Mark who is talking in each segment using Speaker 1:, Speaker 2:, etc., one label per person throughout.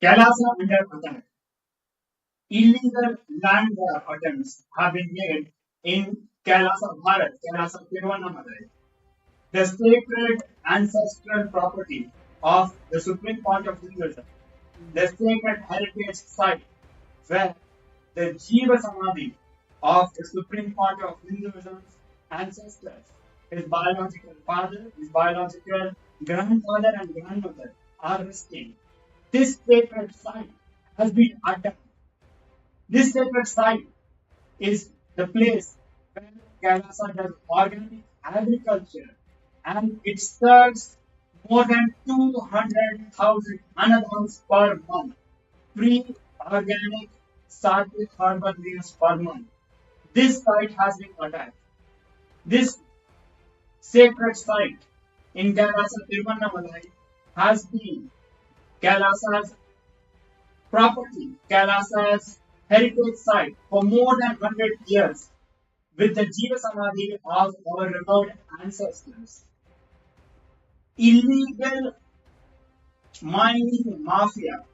Speaker 1: Kailasa under attack. Illegal land grab attempts have been made in Kailasa Bharat, Kailasa Tiruvannamalai, the sacred ancestral property of the Supreme Pontiff of Hinduism, the sacred heritage site where the Jiva Samadhi of the Supreme Pontiff of Hinduism's ancestors, his biological father, his biological grandfather and grandmother are resting. This sacred site has been attacked. This sacred site is the place where Kailasa does organic agriculture and it serves more than 200,000 anadons per month, free organic sattvic herbal meals per month. This site has been attacked. This sacred site in Kailasa Tiruvannamalai has been Kailasa's property, Kailasa's heritage site for more than 100 years with the Jiva Samadhi of our revered ancestors. Illegal mining mafia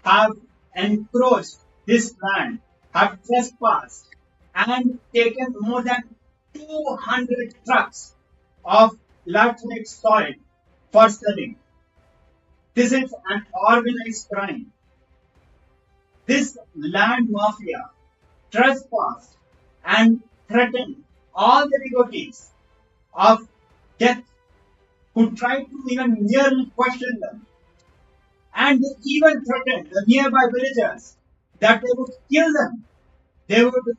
Speaker 1: have encroached this land, have trespassed and taken more than 200 trucks of laterite soil for selling. This is an organized crime. This land mafia trespassed and threatened all the devotees of death who tried to even merely question them. And they even threatened the nearby villagers that they would kill them. They would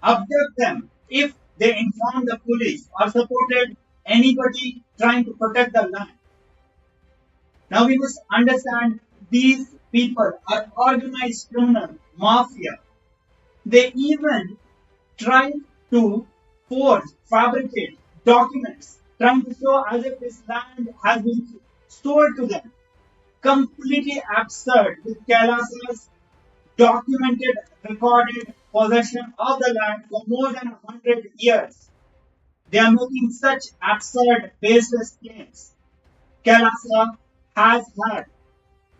Speaker 1: abduct them if they informed the police or supported anybody trying to protect the land. Now we must understand these people are organized criminal mafia. They even try to forge, fabricate documents, trying to show as if this land has been sold to them. Completely absurd with Kailasa's documented, recorded possession of the land for more than 100 years. They are making such absurd, baseless claims. Kailasa has had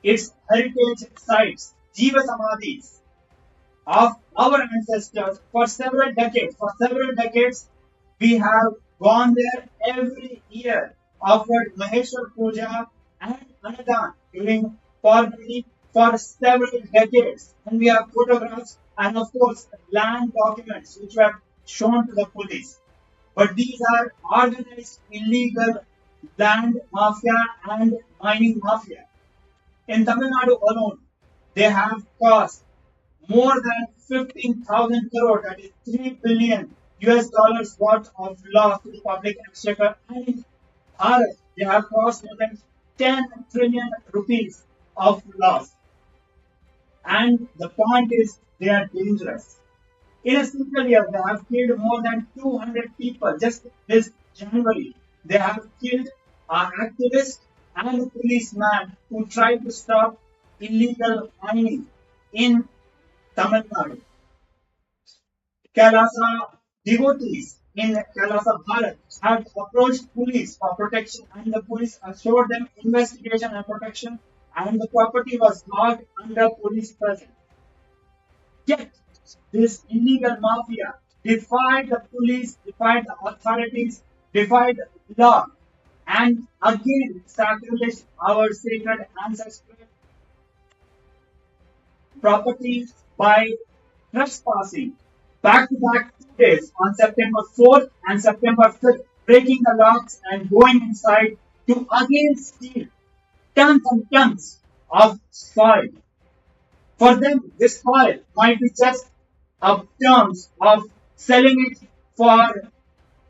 Speaker 1: its heritage sites, Jiva Samadhis of our ancestors for several decades. For several decades, we have gone there every year, offered Maheshwar Puja and Anadan during Parvati for several decades. And we have photographs and, of course, land documents which were shown to the police. But these are organized illegal land mafia and mining mafia. In Tamil Nadu alone, they have caused more than 15,000 crore, that is 3 billion US dollars worth of loss to the public exchequer. And in Bharat, they have caused more than 10 trillion rupees of loss. And the point is, they are dangerous. In a single year, they have killed more than 200 people. Just this January, they have killed an activist and a policeman who tried to stop illegal mining in Tamil Nadu. Kailasa devotees in Kailasa Bharat had approached police for protection, and the police assured them investigation and protection, and the property was locked under police presence. Yet, this illegal mafia defied the police, defied the authorities, defied the law, and again sacrilege our sacred ancestral properties by trespassing back-to-back 2 days on September 4th and September 5th, breaking the locks and going inside to again steal tons and tons of soil. For them, this soil might be just a terms of selling it for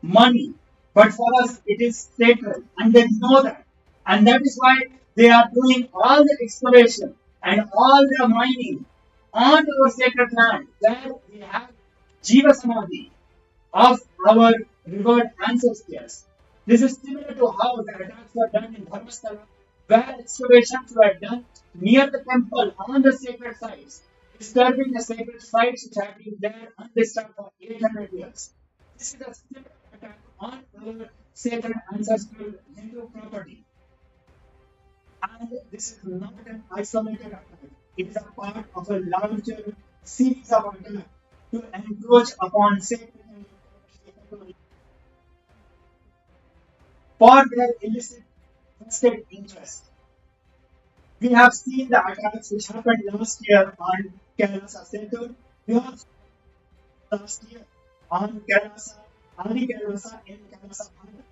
Speaker 1: money, but for us it is sacred, and they know that. And that is why they are doing all the excavation and all the mining on our sacred land where we have Jiva Samadhi of our revered ancestors. This is similar to how the attacks were done in Dharmasthala, where excavations were done near the temple on the sacred sites, disturbing the sacred sites which have been there undisturbed for 800 years. This is a similar attack on our sacred ancestral Hindu property. And this is not an isolated attack. It is a part of a larger series of attacks to encroach upon sacred for their illicit vested interest. We have seen the attacks which happened last year on KAILASA Setu. We also last year on KAILASA, Adi KAILASA in KAILASA Bharat.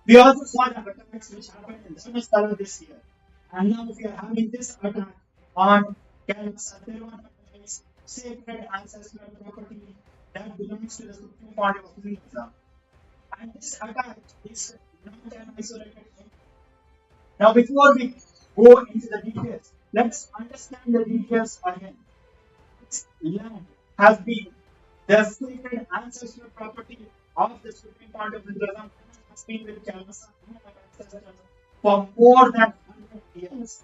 Speaker 1: We also saw the attacks which happened in Dharmasthala this year. And now we are having this attack on KAILASA Tiruvannamalai's sacred ancestral property that belongs to the Supreme Pontiff of Hinduism. And this attack is not an isolated thing. Now, before we go into the details, let's understand the details again. This land has been the sacred ancestral property of the Supreme Pontiff of Hinduism and has been with KAILASA and our ancestors for more than 100 years.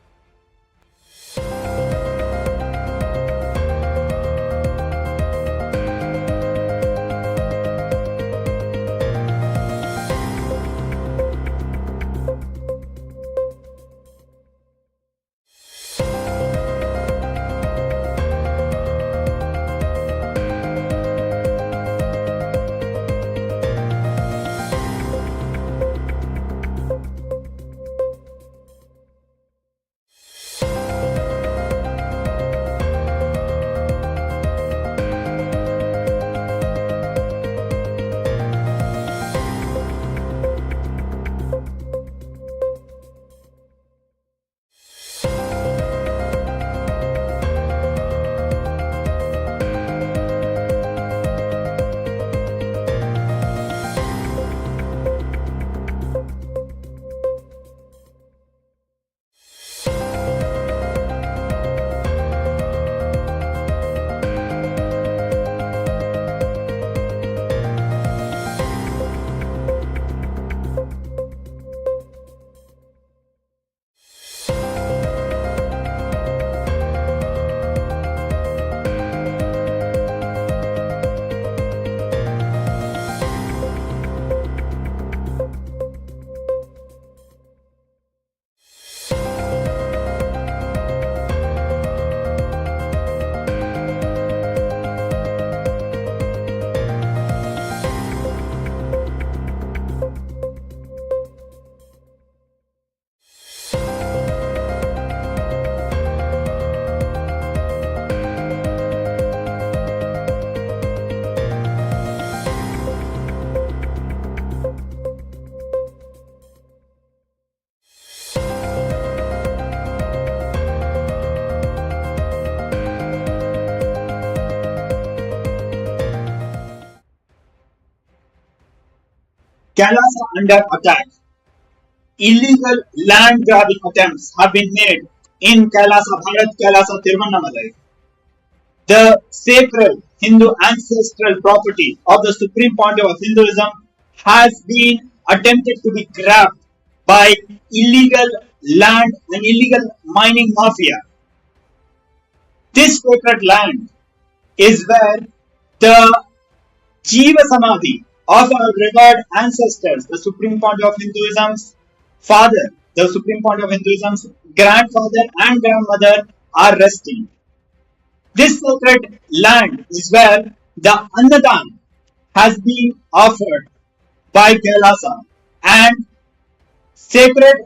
Speaker 1: KAILASA under attack. Illegal land grabbing attempts have been made in KAILASA Bharat, KAILASA Tiruvannamalai. The sacred Hindu ancestral property of the Supreme Pontiff of Hinduism has been attempted to be grabbed by illegal land and illegal mining mafia. This sacred land is where the Jiva Samadhi of our revered ancestors, the Supreme Pontiff of Hinduism's father, the Supreme Pontiff of Hinduism's grandfather and grandmother are resting. This sacred land is where the Annadan has been offered by KAILASA, and sacred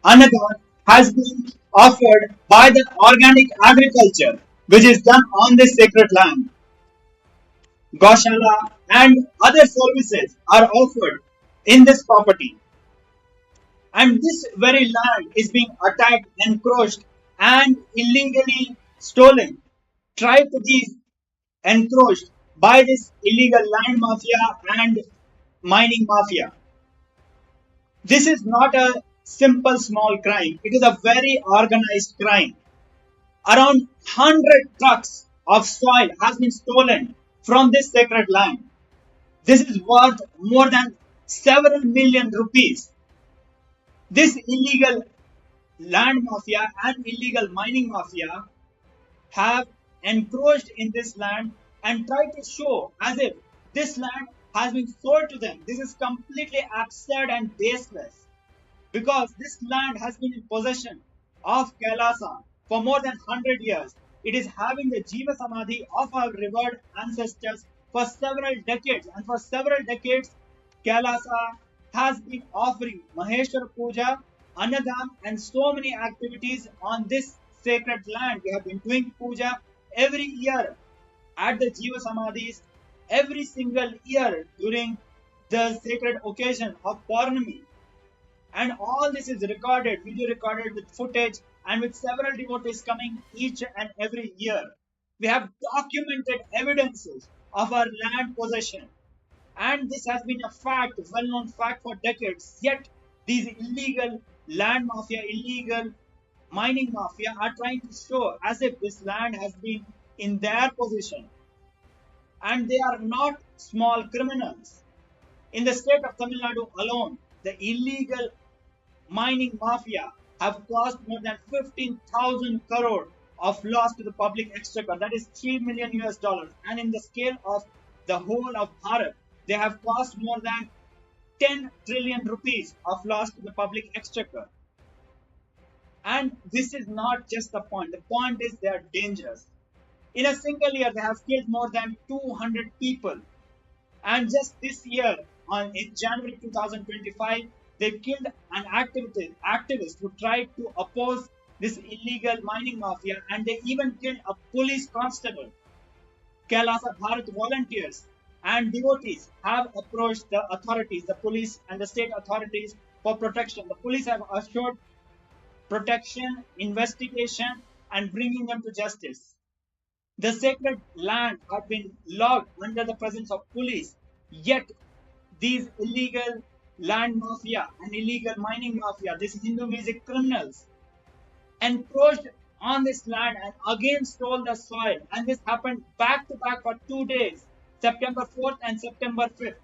Speaker 1: Annadan has been offered by the organic agriculture which is done on this sacred land. Gaushala and other services are offered in this property. And this very land is being attacked, encroached and illegally stolen, tried to be encroached by this illegal land mafia and mining mafia. This is not a simple small crime, it is a very organized crime. Around 100 trucks of soil has been stolen from this sacred land. This is worth more than several million rupees. This illegal land mafia and illegal mining mafia have encroached in this land and tried to show as if this land has been sold to them. This is completely absurd and baseless, because this land has been in possession of Kailasa for more than 100 years. It is having the Jiva Samadhi of our revered ancestors for several decades. And for several decades, Kailasa has been offering Maheshwar Puja, Annadam, and so many activities on this sacred land. We have been doing puja every year at the Jiva Samadhis, every single year during the sacred occasion of Purnami. And all this is recorded, video recorded with footage and with several devotees coming each and every year. We have documented evidences of our land possession. And this has been a fact, well-known fact for decades. Yet, these illegal land mafia, illegal mining mafia are trying to show as if this land has been in their possession. And they are not small criminals. In the state of Tamil Nadu alone, the illegal mining mafia have caused more than 15,000 crore of loss to the public exchequer. That is 3 million US dollars. And in the scale of the whole of Bharat, they have caused more than 10 trillion rupees of loss to the public exchequer. And this is not just the point. The point is they are dangerous. In a single year, they have killed more than 200 people. And just this year, in January 2025, they killed an activist who tried to oppose this illegal mining mafia, and they even killed a police constable. Kailasa Bharat volunteers and devotees have approached the authorities, the police and the state authorities, for protection. The police have assured protection, investigation, and bringing them to justice. The sacred land had been logged under the presence of police, yet these illegal land mafia and illegal mining mafia, these Hindu music criminals, encroached on this land and again stole the soil. And this happened back to back for 2 days, September 4th and September 5th,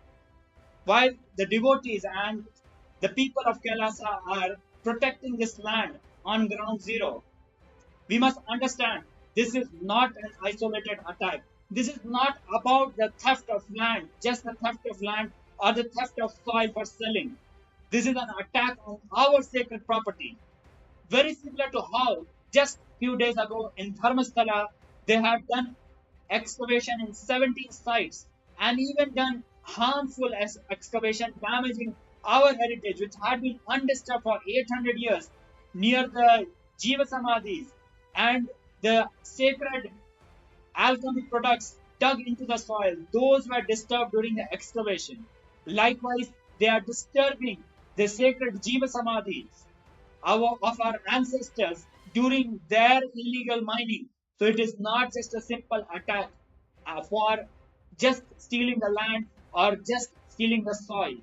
Speaker 1: while the devotees and the people of Kailasa are protecting this land on ground zero. We must understand this is not an isolated attack. This is not about the theft of land, just the theft of land or the theft of soil for selling. This is an attack on our sacred property. Very similar to how just few days ago in Dharmasthala, they had done excavation in 17 sites and even done harmful excavation damaging our heritage, which had been undisturbed for 800 years near the Jiva Samadhis and the sacred alchemic products dug into the soil. Those were disturbed during the excavation. Likewise, they are disturbing the sacred Jiva Samadhis of our ancestors during their illegal mining. So it is not just a simple attack for just stealing the land or just stealing the soil.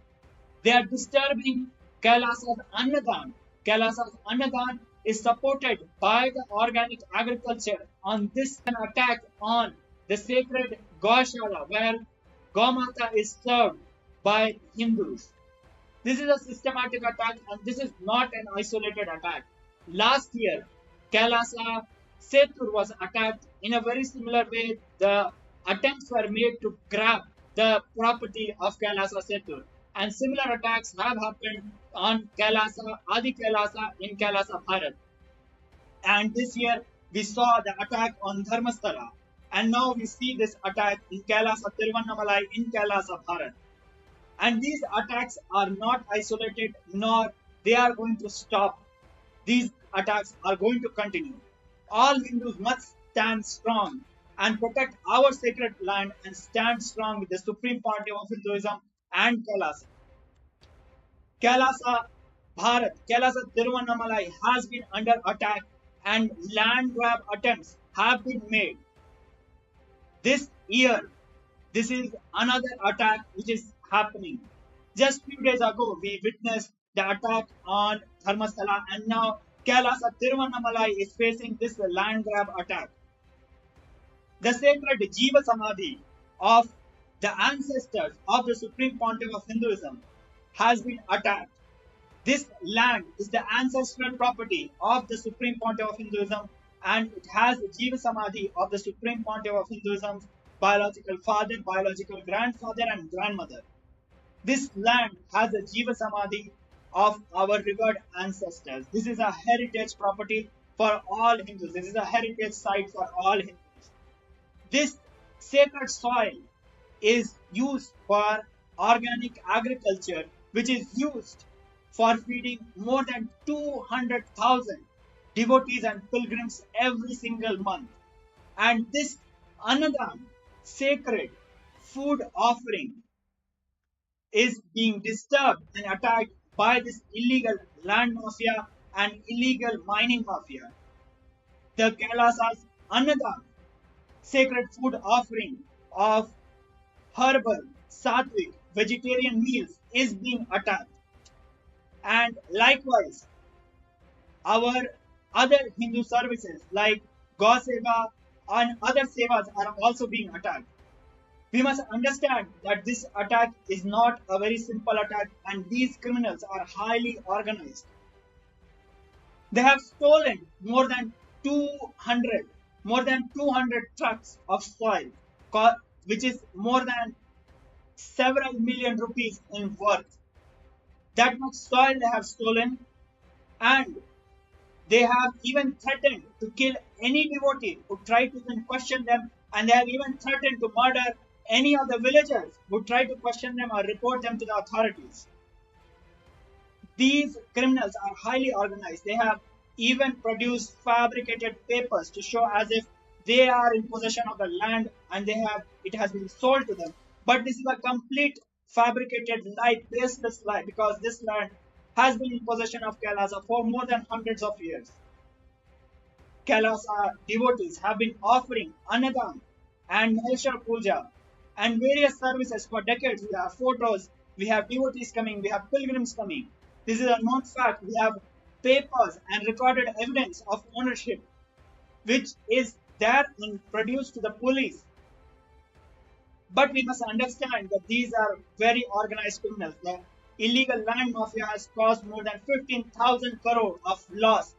Speaker 1: They are disturbing Kailasa's Annadam. Kailasa's Annadam is supported by the organic agriculture. On this, an attack on the sacred Gaushala, where Gaumata is served by Hindus. This is a systematic attack, and this is not an isolated attack. Last year, Kailasa Setur was attacked in a very similar way. The attempts were made to grab the property of Kailasa Setur. And similar attacks have happened on Kailasa, Adi Kailasa in Kailasa Bharat. And this year, we saw the attack on Dharmasthala. And now we see this attack in Kailasa Tiruvannamalai in Kailasa Bharat. And these attacks are not isolated, nor they are going to stop. These attacks are going to continue. All Hindus must stand strong and protect our sacred land and stand strong with the Supreme Pontiff of Hinduism and Kailasa. Kailasa Bharat, Kailasa Tiruvannamalai has been under attack and land grab attempts have been made. This year, this is another attack which is happening. Just few days ago, we witnessed the attack on Dharmasthala, and now Kailasa Tiruvannamalai is facing this land grab attack. The sacred Jiva Samadhi of the ancestors of the Supreme Pontiff of Hinduism has been attacked. This land is the ancestral property of the Supreme Pontiff of Hinduism, and it has the Jiva Samadhi of the Supreme Pontiff of Hinduism's biological father, biological grandfather, and grandmother. This land has the Jiva Samadhi of our revered ancestors. This is a heritage property for all Hindus. This is a heritage site for all Hindus. This sacred soil is used for organic agriculture, which is used for feeding more than 200,000 devotees and pilgrims every single month. And this Annadam, sacred food offering, is being disturbed and attacked by this illegal land mafia and illegal mining mafia. The Kailasa's Annadam, sacred food offering of herbal, sattvic, vegetarian meals is being attacked. And likewise, our other Hindu services like Go Seva and other sevas are also being attacked. We must understand that this attack is not a very simple attack, and these criminals are highly organized. They have stolen more than 200 trucks of soil, which is more than several million rupees in worth. That much soil they have stolen, and they have even threatened to kill any devotee who tried to even question them, and they have even threatened to murder any of the villagers who try to question them or report them to the authorities. These criminals are highly organized. They have even produced fabricated papers to show as if they are in possession of the land and it has been sold to them. But this is a complete fabricated lie, baseless lie, because this land has been in possession of Kailasa for more than hundreds of years. Kailasa devotees have been offering Annadam and Maheshwar Puja and various services for decades. We have photos, we have devotees coming, we have pilgrims coming. This is a known fact. We have papers and recorded evidence of ownership, which is there and produced to the police. But we must understand that these are very organized criminals. The illegal land mafia has caused more than 15,000 crore of loss,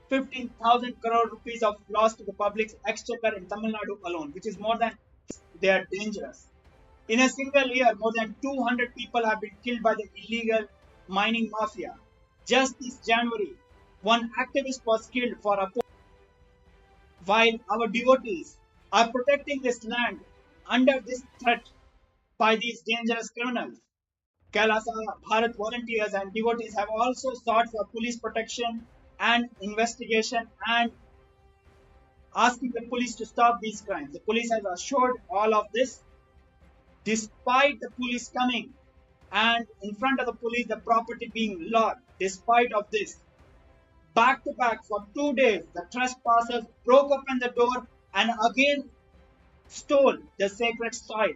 Speaker 1: 15,000 crore rupees of loss to the public's exchequer in Tamil Nadu alone, which is more than. They are dangerous. In a single year, more than 200 people have been killed by the illegal mining mafia. Just this January, one activist was killed for a post. While our devotees are protecting this land under this threat by these dangerous criminals, Kailasa Bharat volunteers and devotees have also sought for police protection and investigation and asking the police to stop these crimes. The police has assured all of this. Despite the police coming and in front of the police the property being logged, despite of this, back to back for 2 days, the trespassers broke open the door and again stole the sacred soil.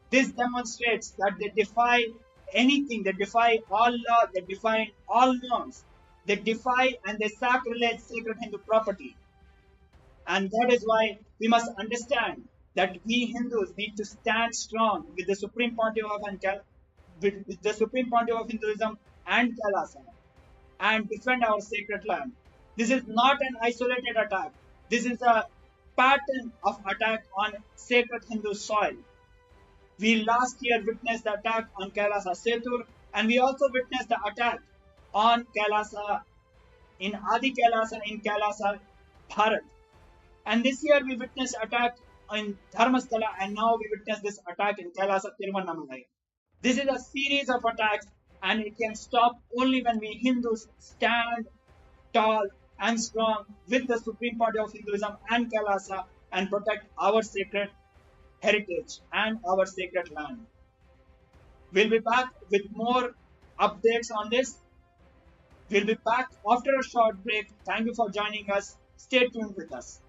Speaker 1: This demonstrates that they defy anything, they defy all law, they defy all norms, they defy and they sacrilege sacred Hindu property. And that is why we must understand that we Hindus need to stand strong with the Supreme Pontiff of Hinduism and Kailasa and defend our sacred land. This is not an isolated attack. This is a pattern of attack on sacred Hindu soil. We last year witnessed the attack on Kailasa Setur, and we also witnessed the attack on Kailasa in Adi Kailasa in Kailasa Bharat. And this year we witnessed attack in Dharmasthala, and now we witness this attack in Kailasa Tiruvannamalai. This is a series of attacks, and it can stop only when we Hindus stand tall and strong with the Supreme Pontiff of Hinduism and Kailasa and protect our sacred heritage and our sacred land. We'll be back with more updates on this. We'll be back after a short break. Thank you for joining us. Stay tuned with us.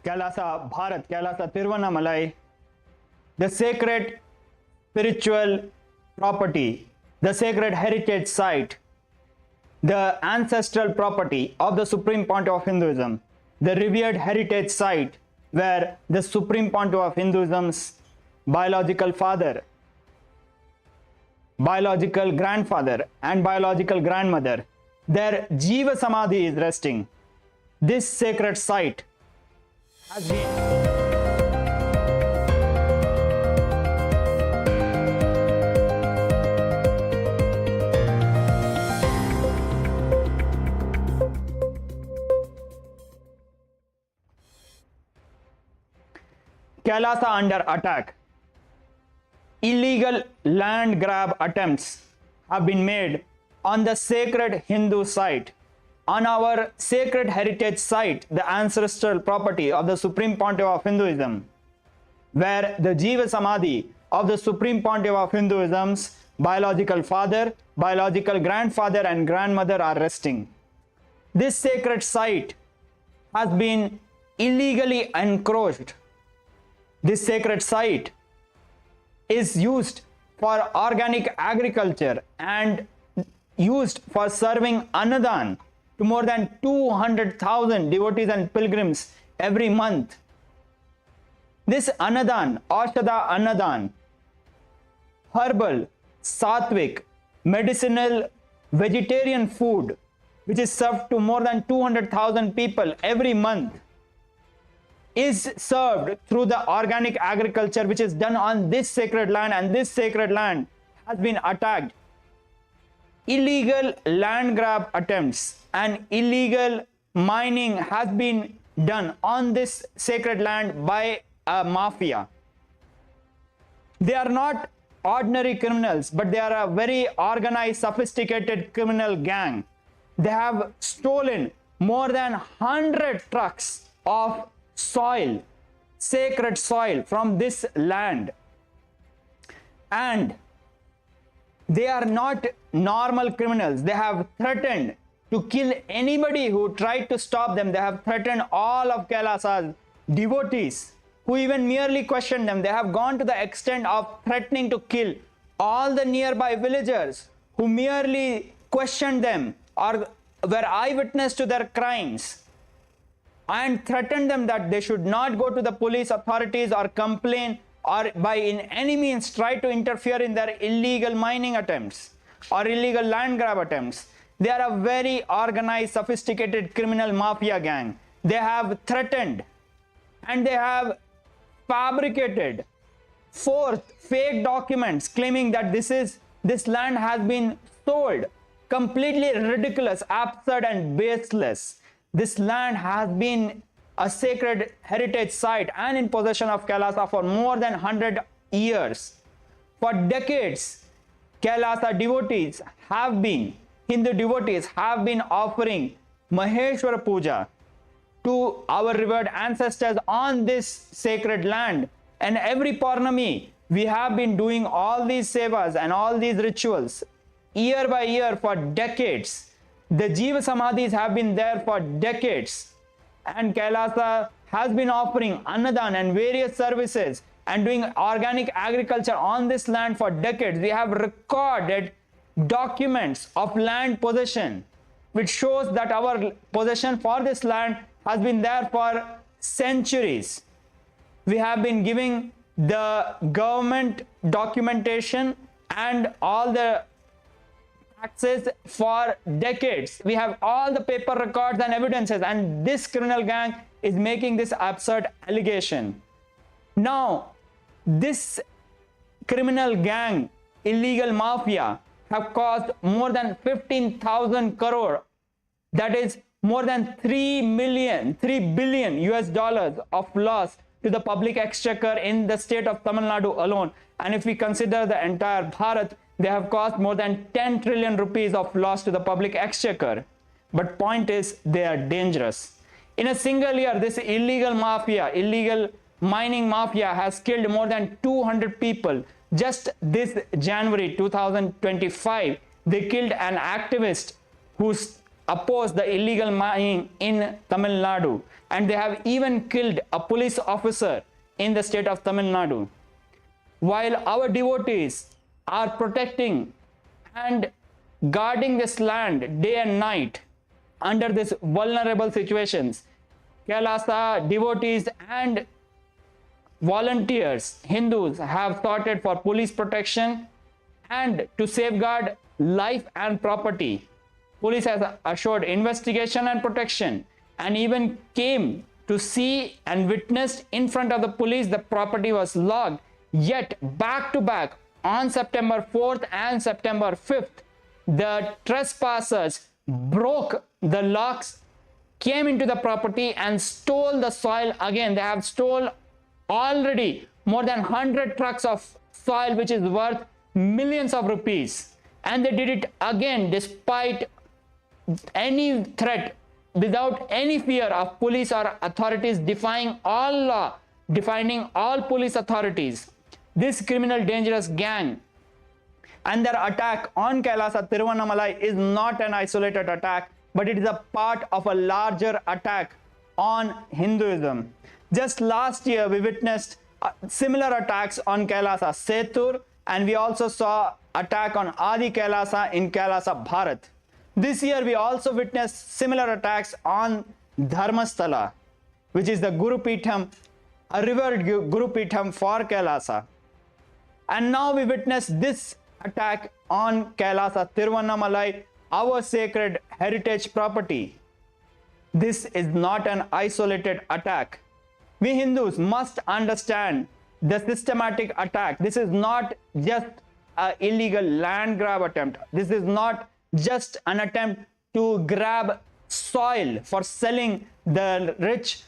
Speaker 2: Kailasa Bharat, Kailasa Tiruvannamalai, the sacred spiritual property, the sacred heritage site, the ancestral property of the Supreme Pontiff of Hinduism, the revered heritage site where the Supreme Pontiff of Hinduism's biological father, biological grandfather and biological grandmother, their Jiva Samadhi is resting. This sacred site has been Kailasa under attack. Illegal land grab attempts have been made on the sacred Hindu site, on our sacred heritage site, the ancestral property of the Supreme Pontiff of Hinduism, where the Jiva Samadhi of the Supreme Pontiff of Hinduism's biological father, biological grandfather and grandmother are resting. This sacred site has been illegally encroached. This sacred site is used for organic agriculture and used for serving annadan to more than 200,000 devotees and pilgrims every month. This annadan, Ashada annadan, herbal, sattvic, medicinal, vegetarian food, which is served to more than 200,000 people every month, is served through the organic agriculture which is done on this sacred land, and this sacred land has been attacked. Illegal land grab attempts and illegal mining has been done on this sacred land by a mafia. They are not ordinary criminals, but they are a very organized, sophisticated criminal gang. They have stolen more than 100 trucks of soil, sacred soil from this land. And they are not normal criminals. They have threatened to kill anybody who tried to stop them. They have threatened all of Kailasa's devotees who even merely questioned them. They have gone to the extent of threatening to kill all the nearby villagers who merely questioned them or were eyewitness to their crimes, and threatened them that they should not go to the police authorities or complain or by in any means try to interfere in their illegal mining attempts or illegal land grab attempts. They are a very organized, sophisticated criminal mafia gang. They have threatened and they have fabricated, forged fake documents claiming that this land has been sold. Completely ridiculous, absurd and baseless. This land has been a sacred heritage site and in possession of Kailasa for more than 100 years. For decades, Kailasa devotees have been, Hindu devotees have been offering Maheshwara Puja to our revered ancestors on this sacred land. And every Purnami, we have been doing all these sevas and all these rituals year by year for decades. The Jiva Samadhis have been there for decades, and Kailasa has been offering annadan and various services and doing organic agriculture on this land for decades. We have recorded documents of land possession which shows that our possession for this land has been there for centuries. We have been giving the government documentation and all the taxes for decades. We have all the paper records and evidences, and this criminal gang is making this absurd allegation. Now, this criminal gang, illegal mafia, have caused more than 15,000 crore, that is more than 3 billion US dollars of loss to the public exchequer in the state of Tamil Nadu alone. And if we consider the entire Bharat, they have caused more than 10 trillion rupees of loss to the public exchequer. But point is, they are dangerous. In a single year, this illegal mafia, illegal mining mafia has killed more than 200 people. Just this January 2025, they killed an activist who oppose the illegal mining in Tamil Nadu, and they have even killed a police officer in the state of Tamil Nadu. While our devotees are protecting and guarding this land day and night under these vulnerable situations, KAILASA devotees and volunteers, Hindus, have sorted for police protection and to safeguard life and property. Police has assured investigation and protection, and even came to see and witnessed in front of the police the property was logged. Yet back to back on September 4th and September 5th, the trespassers broke the locks, came into the property and stole the soil again. They have stole already more than 100 trucks of soil, which is worth millions of rupees. And they did it again despite any threat, without any fear of police or authorities, defying all law, defying all police authorities. This criminal dangerous gang and their attack on Kailasa Tiruvannamalai is not an isolated attack, but it is a part of a larger attack on Hinduism. Just last year, we witnessed similar attacks on Kailasa Setur, and we also saw attack on Adi Kailasa in Kailasa Bharat. This year, we also witnessed similar attacks on Dharmasthala, which is the Guru Pitham, a revered Guru Pitham for Kailasa. And now we witness this attack on Kailasa Tiruvannamalai, our sacred heritage property. This is not an isolated attack. We Hindus must understand the systematic attack. This is not just an illegal land grab attempt. This is not just an attempt to grab soil for selling the rich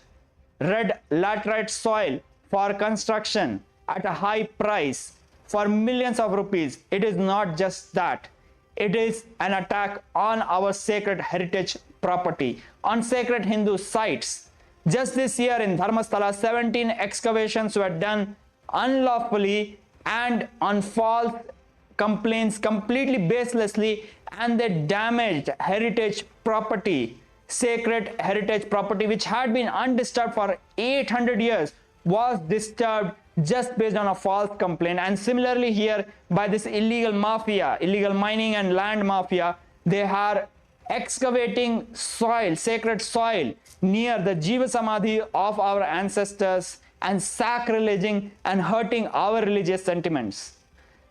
Speaker 2: red laterite soil for construction at a high price for millions of rupees. It is not just that. It is an attack on our sacred heritage property, on sacred Hindu sites. Just this year in Dharmasthala, 17 excavations were done unlawfully and on false complaints, completely baselessly, and they damaged heritage property, sacred heritage property, which had been undisturbed for 800 years, was disturbed just based on a false complaint. And similarly here, by this illegal mafia, illegal mining and land mafia, they are excavating soil, sacred soil, near the Jiva Samadhi of our ancestors and sacrileging and hurting our religious sentiments.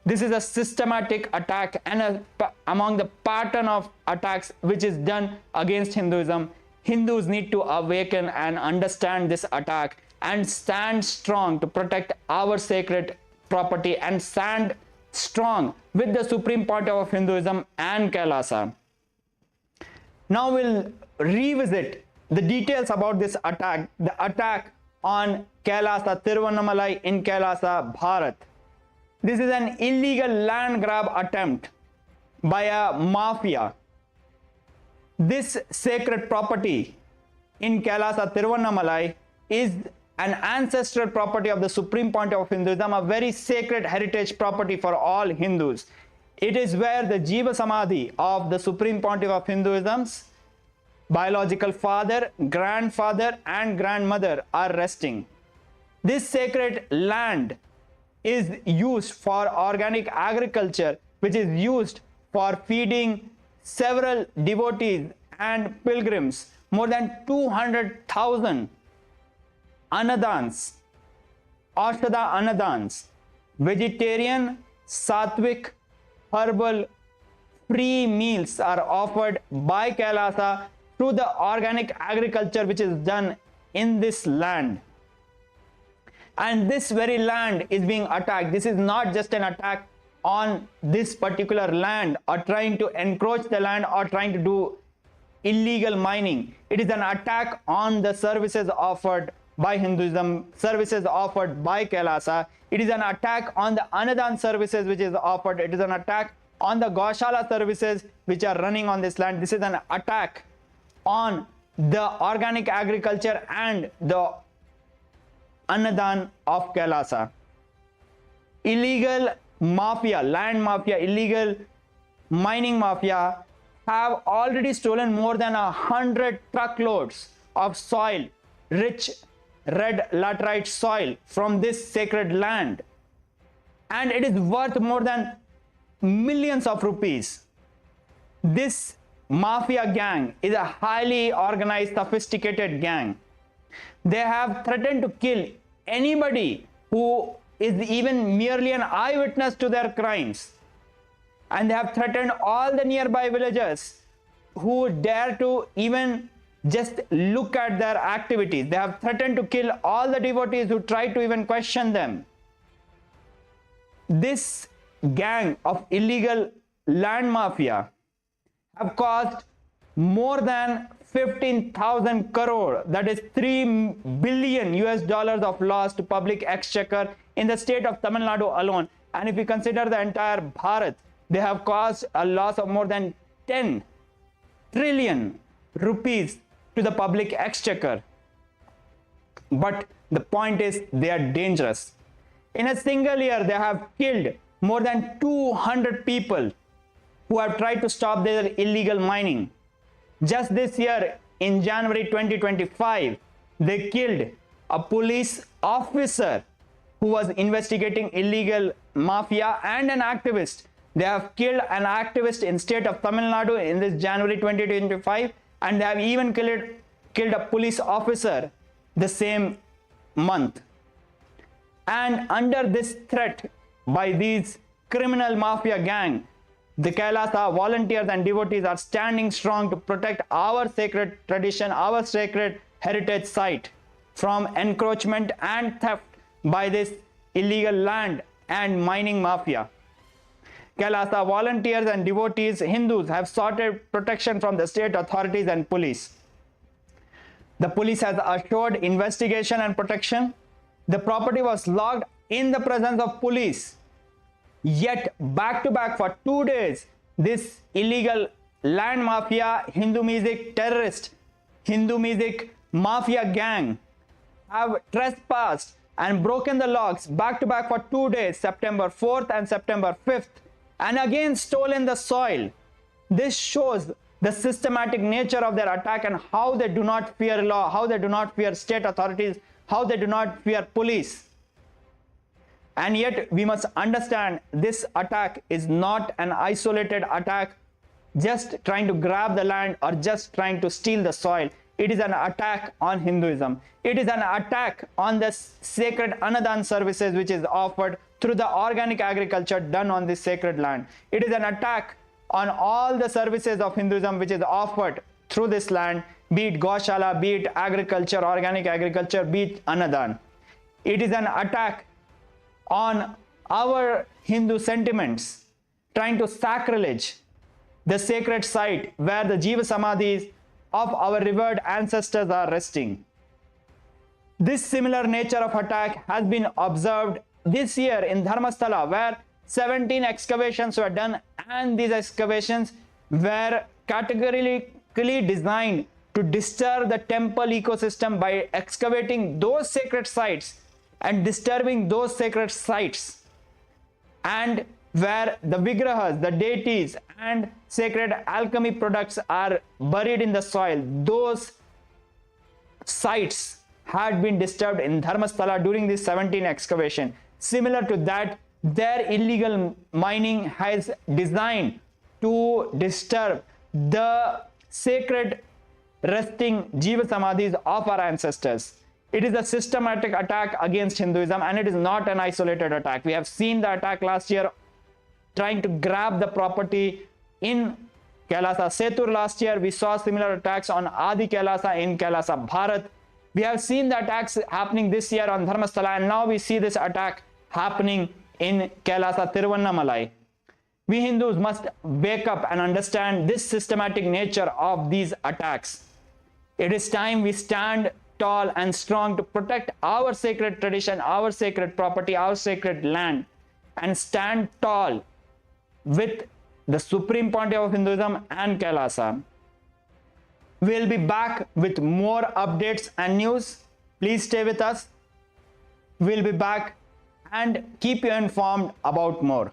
Speaker 2: This is a systematic attack and among the pattern of attacks which is done against Hinduism. Hindus need to awaken and understand this attack and stand strong to protect our sacred property and stand strong with the Supreme Pontiff of Hinduism and Kailasa. Now we'll revisit the details about this attack, the attack on Kailasa Tiruvannamalai in Kailasa Bharat. This is an illegal land grab attempt by a mafia. This sacred property in Kailasa Tiruvannamalai is an ancestral property of the Supreme Pontiff of Hinduism, a very sacred heritage property for all Hindus. It is where the Jiva Samadhi of the Supreme Pontiff of Hinduism's biological father, grandfather and grandmother are resting. This sacred land is used for organic agriculture, which is used for feeding several devotees and pilgrims, more than 200,000 anadans, Ashada anadans, vegetarian, sattvic, herbal, free meals are offered by Kailasa through the organic agriculture which is done in this land. And this very land is being attacked. This is not just an attack on this particular land or trying to encroach the land or trying to do illegal mining. It is an attack on the services offered by Hinduism, services offered by Kailasa. It is an attack on the Anadan services which is offered. It is an attack on the Gaushala services which are running on this land. This is an attack on the organic agriculture and the Anadan of Kailasa. Illegal mafia, land mafia, illegal mining mafia have already stolen more than 100 truckloads of soil, rich red laterite soil from this sacred land. And it is worth more than millions of rupees. This mafia gang is a highly organized, sophisticated gang. They have threatened to kill anybody who is even merely an eyewitness to their crimes. And they have threatened all the nearby villagers who dare to even just look at their activities. They have threatened to kill all the devotees who try to even question them. This gang of illegal land mafia have caused more than 15,000 crore, that is 3 billion US dollars of loss to public exchequer in the state of Tamil Nadu alone. And if we consider the entire Bharat, they have caused a loss of more than 10 trillion rupees to the public exchequer. But the point is, they are dangerous. In a single year, they have killed more than 200 people who have tried to stop their illegal mining. Just this year, in January 2025, they killed a police officer who was investigating illegal mafia and an activist. They have killed an activist in state of Tamil Nadu in this January 2025, and they have even killed a police officer the same month. And under this threat by these criminal mafia gang, the KAILASA volunteers and devotees are standing strong to protect our sacred tradition, our sacred heritage site from encroachment and theft by this illegal land and mining mafia. KAILASA volunteers and devotees, Hindus, have sought protection from the state authorities and police. The police has assured investigation and protection. The property was locked in the presence of police. Yet, back to back for 2 days, this illegal land mafia, Hindu music terrorist, Hindu music mafia gang have trespassed and broken the locks back to back for 2 days, September 4th and September 5th, and again stolen the soil. This shows the systematic nature of their attack and how they do not fear law, how they do not fear state authorities, how they do not fear police. And yet we must understand this attack is not an isolated attack just trying to grab the land or just trying to steal the soil. It is an attack on Hinduism. It is an attack on the sacred Annadan services which is offered through the organic agriculture done on this sacred land. It is an attack on all the services of Hinduism which is offered through this land, be it Gaushala, be it agriculture, organic agriculture, be it Annadan. It is an attack on our Hindu sentiments, trying to sacrilege the sacred site where the Jiva Samadhis of our revered ancestors are resting. This similar nature of attack has been observed this year in Dharmasthala, where 17 excavations were done, and these excavations were categorically designed to disturb the temple ecosystem by excavating those sacred sites and disturbing those sacred sites, and where the vigrahas, the deities and sacred alchemy products are buried in the soil. Those sites had been disturbed in Dharmasthala during this 17 excavation. Similar to that, their illegal mining has designed to disturb the sacred resting Jiva Samadhis of our ancestors. It is a systematic attack against Hinduism, and it is not an isolated attack. We have seen the attack last year trying to grab the property in Kailasa Setur last year. We saw similar attacks on Adi Kailasa in Kailasa Bharat. We have seen the attacks happening this year on Dharmasthala, and now we see this attack happening in Kailasa Tiruvannamalai. We Hindus must wake up and understand this systematic nature of these attacks. It is time we stand tall and strong to protect our sacred tradition, our sacred property, our sacred land, and stand tall with the Supreme Pontiff of Hinduism and Kailasa. We'll be back with more updates and news. Please stay with us. We'll be back and keep you informed about more.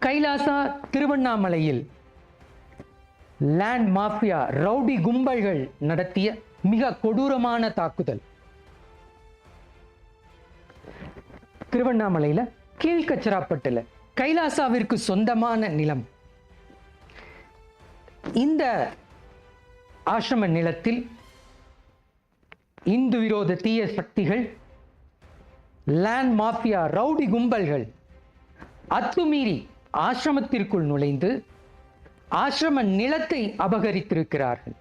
Speaker 3: Kailasa திருவண்ணாமலையில் land mafia rowdy கும்பல்கள் நடத்திய மிக கொடூரமான தாக்குதல். திருவண்ணாமலையில் கீழ்கச்சராப்பட்டுல கைலாசாவிற்கு சொந்தமான நிலம். இந்த ஆசிரம நிலத்தில் இந்து விரோத தீய சக்திகள், லேண்ட் மாஃபியா ரவுடி கும்பல்கள் அத்துமீறி ஆசிரமத்திற்குள் நுழைந்து ஆசிரம நிலத்தை அபகரித்திருக்கிறார்கள்.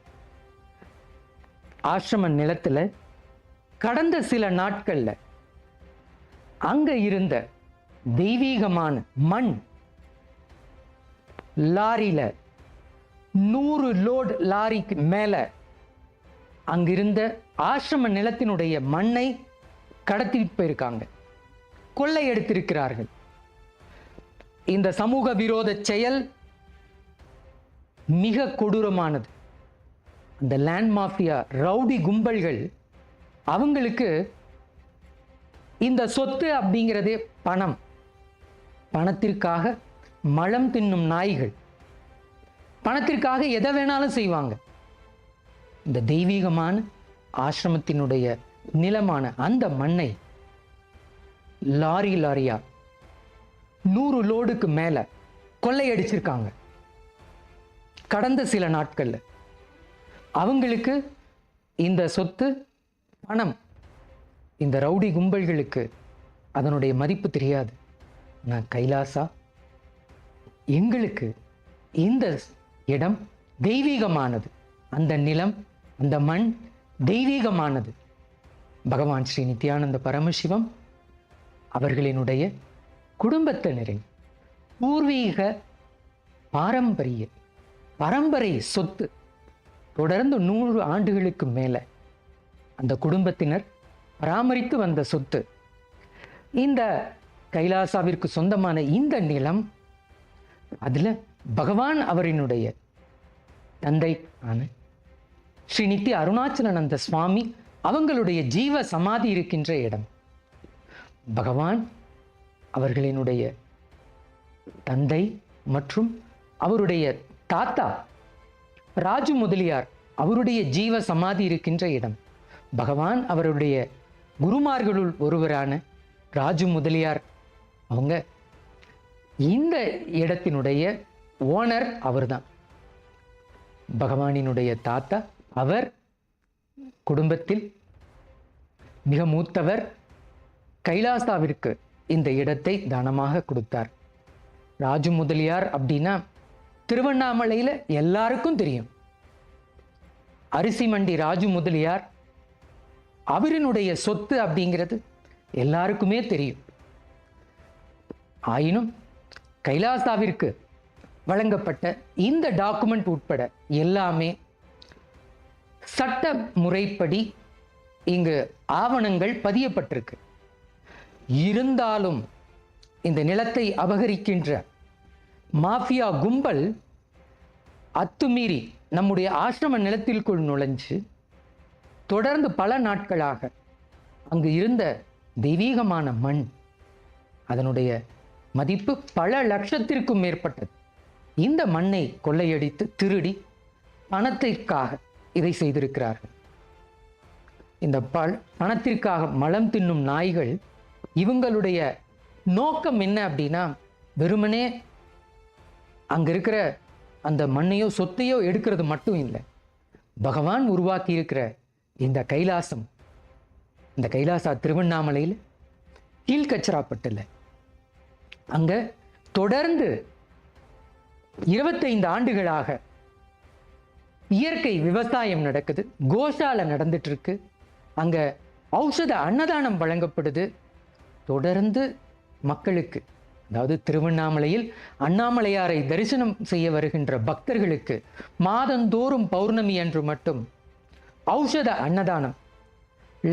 Speaker 3: ஆசிரம நிலத்துல கடந்த சில நாட்கள்ல அங்க இருந்த தெய்வீகமான மண் லாரியில 100 லோட் லாரிக்கு மேல அங்கிருந்த ஆசிரம நிலத்தினுடைய மண்ணை கடத்திட்டு போயிருக்காங்க, கொள்ளை எடுத்திருக்கிறார்கள். இந்த சமூக விரோத செயல் மிக கொடூரமானது. அந்த லேண்ட் மாஃபியா ரவுடி கும்பல்கள் அவங்களுக்கு இந்த சொத்து அப்படிங்கிறதே பணம். பணத்திற்காக மலம் தின்னும் நாய்கள், பணத்திற்காக எதை வேணாலும் செய்வாங்க. இந்த தெய்வீகமான ஆசிரமத்தினுடைய நிலமான அந்த மண்ணை லாரி லாரியா 100 லோடுக்கு மேல கொள்ளையடிச்சிருக்காங்க கடந்த சில நாட்கள்ல. அவங்களுக்கு இந்த சொத்து பணம், இந்த ரவுடி கும்பல்களுக்கு அதனுடைய மதிப்பு தெரியாது. நான் கைலாசா, எங்களுக்கு இந்த இடம் தெய்வீகமானது, அந்த நிலம் அந்த மண் தெய்வீகமானது. பகவான் ஸ்ரீ நித்யானந்த பரமசிவம் அவர்களினுடைய குடும்பத்தினரின் பூர்வீக பாரம்பரிய பரம்பரை சொத்து, தொடர்ந்து 100 ஆண்டுகளுக்கு மேல அந்த குடும்பத்தினர் பராமரித்து வந்த சொத்து. இந்த கைலாசாவிற்கு சொந்தமான இந்த நிலம், அதுல பகவான் அவரினுடைய தந்தை ஆன ஸ்ரீ நித்திய அருணாச்சலானந்த சுவாமி அவங்களுடைய ஜீவ சமாதி இருக்கின்ற இடம். பகவான் அவர்களினுடைய தந்தை மற்றும் அவருடைய தாத்தா ராஜு முதலியார் அவருடைய ஜீவ சமாதி இருக்கின்ற இடம். பகவான் அவருடைய குருமார்களுள் ஒருவரான ராஜு முதலியார் அவங்க இந்த இடத்தினுடைய ஓனர் அவர்தான். பகவானினுடைய தாத்தா, அவர் குடும்பத்தில் மிக மூத்தவர். கைலாசாவிற்கு இந்த இடத்தை தானமாக கொடுத்தார். ராஜு முதலியார் அப்படின்னா திருவண்ணாமலையில எல்லாருக்கும் தெரியும். அரிசி மண்டி ராஜு முதலியார் அவரினுடைய சொத்து அப்படிங்கிறது எல்லாருக்குமே தெரியும். ஆயினும் கைலாசாவிற்கு வழங்கப்பட்ட இந்த டாக்குமெண்ட் உட்பட எல்லாமே சட்ட முறைப்படி இங்கு ஆவணங்கள் பதியப்பட்டிருக்கு. இருந்தாலும் இந்த நிலத்தை அபகரிக்கின்ற மாஃபியா கும்பல் அத்துமீறி நம்முடைய ஆசிரம நிலத்திற்குள் நுழைஞ்சு தொடர்ந்து பல நாட்களாக அங்கு இருந்த தெய்வீகமான மண், அதனுடைய மதிப்பு பல லட்சத்திற்கும் மேற்பட்டது. இந்த மண்ணை கொள்ளையடித்து திருடி பணத்திற்காக இதை செய்திருக்கிறார்கள். இந்த பணத்திற்காக மலம் தின்னும் நாய்கள், இவங்களுடைய நோக்கம் என்ன அப்படின்னா, வெறுமனே அங்க இருக்கிற அந்த மண்ணையோ சொத்தையோ எடுக்கிறது மட்டும் இல்லை. பகவான் உருவாக்கி இருக்கிற இந்த கைலாசம், இந்த கைலாசா திருவண்ணாமலையில் கீழ்கச்சராப்பட்டுல அங்க தொடர்ந்து 25 ஆண்டுகளாக இயற்கை விவசாயம் நடக்குது, கோஷாலை நடந்துட்டு இருக்கு, அங்க ஔஷத அன்னதானம் வழங்கப்படுது. தொடர்ந்து மக்களுக்கு, அதாவது திருவண்ணாமலையில் அண்ணாமலையாரை தரிசனம் செய்ய வருகின்ற பக்தர்களுக்கு மாதந்தோறும் பௌர்ணமி அன்று மட்டும் ஔஷத அன்னதானம்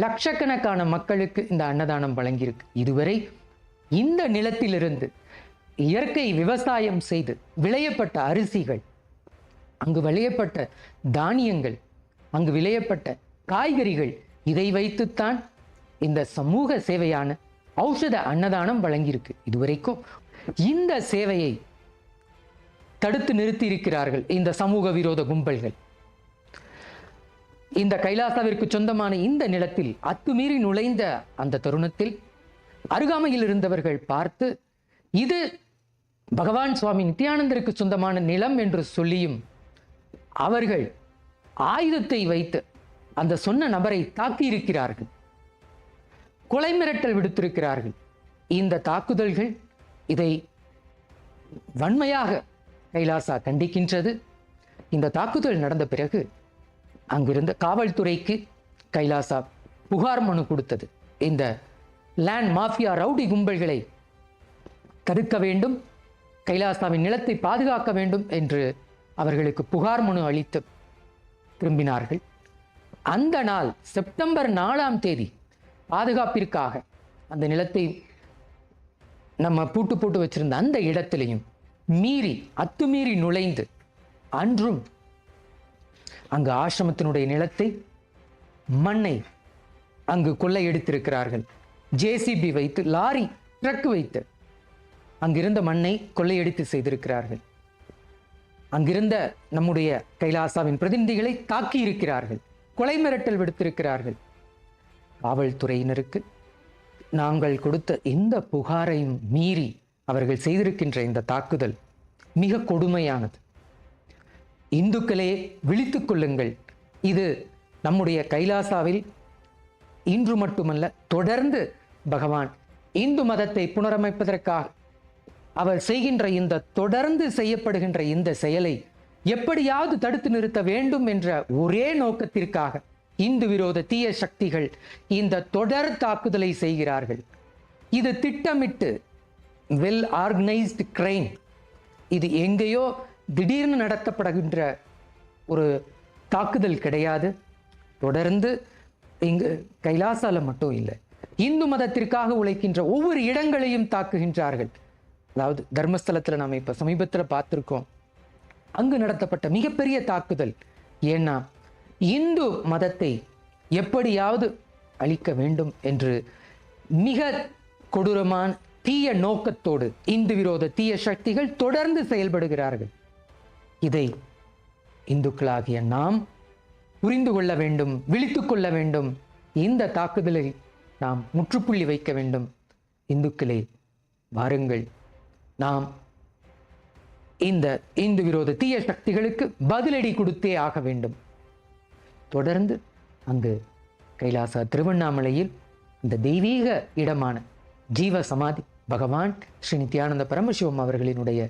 Speaker 3: லட்சக்கணக்கான மக்களுக்கு இந்த அன்னதானம் வழங்கியிருக்கு. இதுவரை இந்த நிலத்திலிருந்து இயற்கை விவசாயம் செய்து விளையப்பட்ட அரிசிகள், அங்கு விளையப்பட்ட தானியங்கள், அங்கு விளையப்பட்ட காய்கறிகள், இதை வைத்துத்தான் இந்த சமூக சேவையான ஔஷத அன்னதானம் வழங்கியிருக்கு. இதுவரைக்கும் இந்த சேவையை தடுத்து நிறுத்தி இருக்கிறார்கள் இந்த சமூக விரோத கும்பல்கள். இந்த கைலாசாவிற்கு சொந்தமான இந்த நிலத்தில் அத்துமீறி நுழைந்த அந்த தருணத்தில் அருகாமையில் இருந்தவர்கள் பார்த்து, இது பகவான் சுவாமி நித்யானந்தருக்கு சொந்தமான நிலம் என்று சொல்லியும் அவர்கள் ஆயுதத்தை வைத்து அந்த சொன்ன நபரை தாக்கி இருக்கிறார்கள், கொலை மிரட்டல் விடுத்திருக்கிறார்கள். இந்த தாக்குதல்கள், இதை வன்மையாக கைலாசா கண்டிக்கின்றது. இந்த தாக்குதல் நடந்த பிறகு அங்கிருந்த காவல்துறைக்கு கைலாசா புகார் மனு கொடுத்தது. இந்த லேண்ட் மாஃபியா ரவுடி கும்பல்களை தடுக்க வேண்டும், கைலாசாவின் நிலத்தை பாதுகாக்க வேண்டும் என்று அவர்களுக்கு புகார் மனு அளித்து திரும்பினார்கள். அந்த நாள் செப்டம்பர் 4ஆம் தேதி பாதுகாப்பிற்காக அந்த நிலத்தை நம்ம பூட்டு போட்டு வச்சிருந்த அந்த இடத்திலையும் மீறி அத்துமீறி நுழைந்து அன்றும் அங்கு ஆசிரமத்தினுடைய நிலத்தை, மண்ணை அங்கு கொள்ளையடித்திருக்கிறார்கள். ஜேசிபி வைத்து, லாரி ட்ரக் வைத்து அங்கிருந்த மண்ணை கொள்ளையடித்து செய்திருக்கிறார்கள். அங்கிருந்த நம்முடைய கைலாசாவின் பிரதிநிதிகளை தாக்கி இருக்கிறார்கள், கொலை மிரட்டல் விடுத்திருக்கிறார்கள். காவல்துறையினருக்கு நாங்கள் கொடுத்த இந்த புகாரையும் மீறி அவர்கள் செய்திருக்கின்ற இந்த தாக்குதல் மிக கொடுமையானது. இந்துக்களே விழித்துக் கொள்ளுங்கள். இது நம்முடைய கைலாசாவில் இன்று மட்டுமல்ல, தொடர்ந்து பகவான் இந்து மதத்தை புனரமைப்பதற்காக அவர் செய்கின்ற இந்த தொடர்ந்து செய்யப்படுகின்ற இந்த செயலை எப்படியாவது தடுத்து நிறுத்த வேண்டும் என்ற ஒரே நோக்கத்திற்காக இந்து விரோத தீய சக்திகள் இந்த தொடர் தாக்குதலை செய்கிறார்கள். இது திட்டமிட்டு வெல் ஆர்கனைஸ்டு கிரைம். இது எங்கேயோ திடீர்னு நடத்தப்படுகின்ற ஒரு தாக்குதல் கிடையாது. தொடர்ந்து இங்கு கைலாசால மட்டும் இல்லை, இந்து மதத்திற்காக உழைக்கின்ற ஒவ்வொரு இடங்களையும் தாக்குகின்றார்கள். அதாவது தர்மஸ்தலத்தில் நாம் இப்போ சமீபத்தில் பார்த்துருக்கோம், அங்கு நடத்தப்பட்ட மிகப்பெரிய தாக்குதல். ஏன்னா இந்து மதத்தை எப்படியாவது அழிக்க வேண்டும் என்று மிக கொடூரமான தீய நோக்கத்தோடு இந்து விரோத தீய சக்திகள் தொடர்ந்து செயல்படுகிறார்கள். இதை இந்துக்களாகிய நாம் புரிந்து கொள்ள வேண்டும், விழித்துக் கொள்ள வேண்டும். இந்த தாக்குதலை நாம் முற்றுப்புள்ளி வைக்க வேண்டும். இந்துக்களே வாருங்கள், நாம் இந்த இந்து விரோத தீய சக்திகளுக்கு பதிலடி கொடுத்தே ஆக வேண்டும். தொடர்ந்து அங்கு கைலாசா திருவண்ணாமலையில் இந்த தெய்வீக இடமான ஜீவ சமாதி பகவான் ஸ்ரீ நித்யானந்த பரமசிவம் அவர்களினுடைய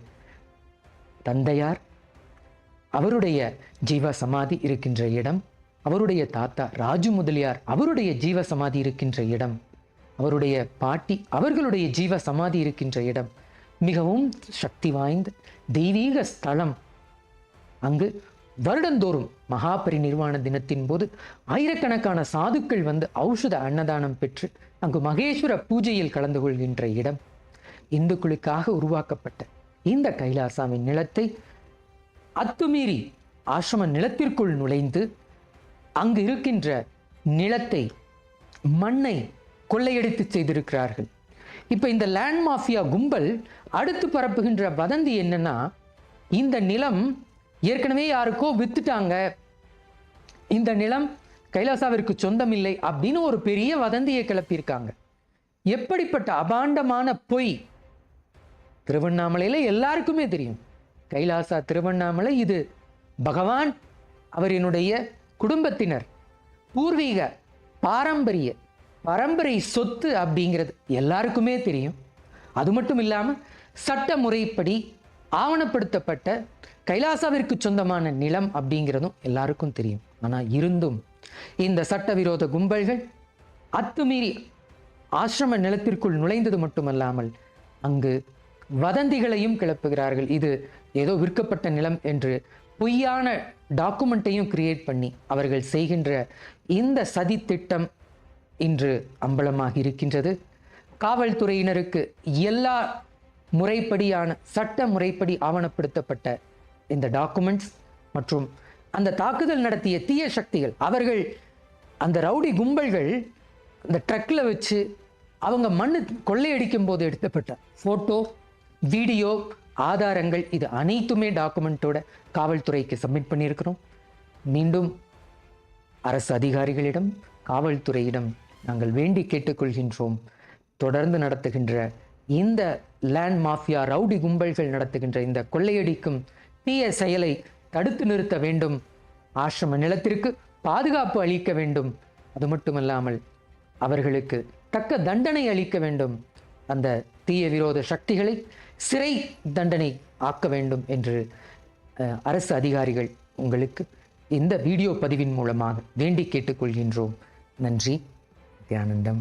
Speaker 3: தந்தையார், அவருடைய ஜீவ சமாதி இருக்கின்ற இடம், அவருடைய தாத்தா ராஜு முதலியார் அவருடைய ஜீவ சமாதி இருக்கின்ற இடம், அவருடைய பாட்டி அவர்களுடைய ஜீவ சமாதி இருக்கின்ற இடம் மிகவும் சக்தி வாய்ந்த தெய்வீக ஸ்தலம். அங்கு வருடந்தோறும் மகா பரிநிர்வாண தினத்தின் போது ஆயிரக்கணக்கான சாதுக்கள் வந்து ஔஷத அன்னதானம் பெற்று அங்கு மகேஸ்வர பூஜையில் கலந்து கொள்கின்ற இடம். இந்துக்களுக்காக உருவாக்கப்பட்ட இந்த கைலாசாவின் நிலத்தை அத்துமீறி ஆசிரம நிலத்திற்குள் நுழைந்து அங்கு இருக்கின்ற நிலத்தை, மண்ணை கொள்ளையடித்து செய்திருக்கிறார்கள். இப்ப இந்த லேண்ட் மாஃபியா கும்பல் அடுத்து பரப்புகின்ற வதந்தி என்னன்னா, இந்த நிலம் ஏற்கனவே யாருக்கோ வித்துட்டாங்க, இந்த நிலம் கைலாசாவிற்கு சொந்தம் இல்லை அப்படின்னு ஒரு பெரிய வதந்தியை கிளப்பியிருக்காங்க. எப்படிப்பட்ட அபாண்டமான பொய்! திருவண்ணாமலையில எல்லாருக்குமே தெரியும், கைலாசா திருவண்ணாமலை இது பகவான் அவரினுடைய குடும்பத்தினர் பூர்வீக பரம்பரை சொத்து அப்படிங்கிறது எல்லாருக்குமே தெரியும். அது மட்டும் இல்லாம சட்ட முறைப்படி ஆவணப்படுத்தப்பட்ட கைலாசாவிற்கு சொந்தமான நிலம் அப்படிங்கிறதும் எல்லாருக்கும் தெரியும். ஆனா இருந்தும் இந்த சட்டவிரோத கும்பல்கள் அத்துமீறி ஆசிரம நிலத்திற்குள் நுழைந்தது மட்டுமல்லாமல் அங்கு வதந்திகளையும் கிளப்புகிறார்கள். இது ஏதோ விற்கப்பட்ட நிலம் என்று பொய்யான டாக்குமெண்ட்டையும் கிரியேட் பண்ணி அவர்கள் செய்கின்ற இந்த சதி திட்டம் இன்று அம்பலமாகி இருக்கின்றது. காவல்துறையினருக்கு எல்லா முறைப்படியான சட்ட முறைப்படி ஆவணப்படுத்தப்பட்ட இந்த டாக்குமெண்ட்ஸ் மற்றும் அந்த தாக்குதல் நடத்திய தீய சக்திகள், அவர்கள் அந்த ரவுடி கும்பல்கள் அந்த ட்ரக்ல வச்சு அவங்க மண்ணு கொள்ளையடிக்கும் போது எடுத்தப்பட்ட போட்டோ, வீடியோ, ஆதாரங்கள், இது அனைத்துமே டாக்குமெண்ட்டோட காவல்துறைக்கு சப்மிட் பண்ணியிருக்கிறோம். மீண்டும் அரசு அதிகாரிகளிடம், காவல்துறையிடம் நாங்கள் வேண்டி கேட்டுக்கொள்கின்றோம். தொடர்ந்து நடத்துகின்ற இந்த லேண்ட் மாஃபியா ரவுடி கும்பல்கள் நடத்துகின்ற இந்த கொள்ளையடிக்கும் தீய செயலை தடுத்து நிறுத்த வேண்டும். ஆசிரம நிலத்திற்கு பாதுகாப்பு அளிக்க வேண்டும். அது மட்டுமல்லாமல் அவர்களுக்கு தக்க தண்டனை அளிக்க வேண்டும். அந்த தீய விரோத சக்திகளை சிறை தண்டனை ஆக்க வேண்டும் என்று அரசு அதிகாரிகள் உங்களுக்கு இந்த வீடியோ பதிவின் மூலமாக வேண்டி கேட்டுக்கொள்கின்றோம். நன்றி. நித்யானந்தம்.